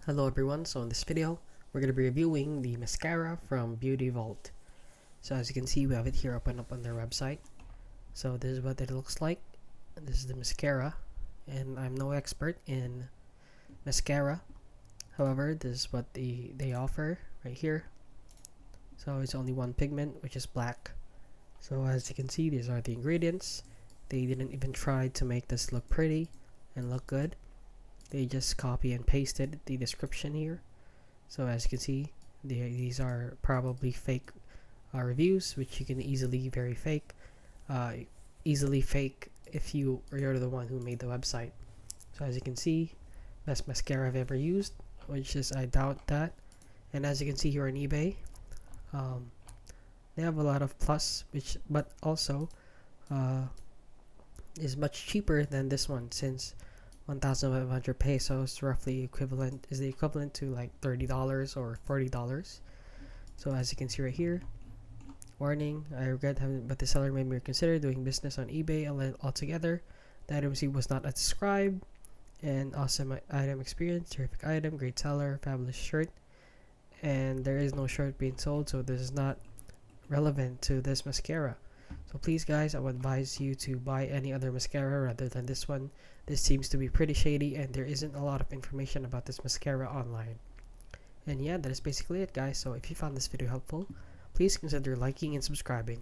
Hello everyone, so in this video, we're going to be reviewing the mascara from Beauty Vaulte. So as you can see, we have it here open up on their website. So this is what it looks like. This is the mascara, and I'm no expert in mascara. However, this is what they offer right here. So it's only one pigment, which is black. So as you can see, these are the ingredients. They didn't even try to make this look pretty and look good. They just copy and pasted the description here. So as you can see, these are probably fake reviews, which you can easily fake if you're the one who made the website. So as you can see, best mascara I've ever used, which is I doubt that. And as you can see here on eBay, they have a lot of plus, but also is much cheaper than this one, since 1,500 pesos roughly is the equivalent to like $30 or $40. So as you can see right here, warning, I regret having, but the seller made me reconsider doing business on eBay altogether. The item received was not as described. And awesome item experience, terrific item, great seller, fabulous shirt. And there is no shirt being sold, so this is not relevant to this mascara. So please guys, I would advise you to buy any other mascara rather than this one. This seems to be pretty shady, and there isn't a lot of information about this mascara online. And yeah, that is basically it guys. So if you found this video helpful, please consider liking and subscribing.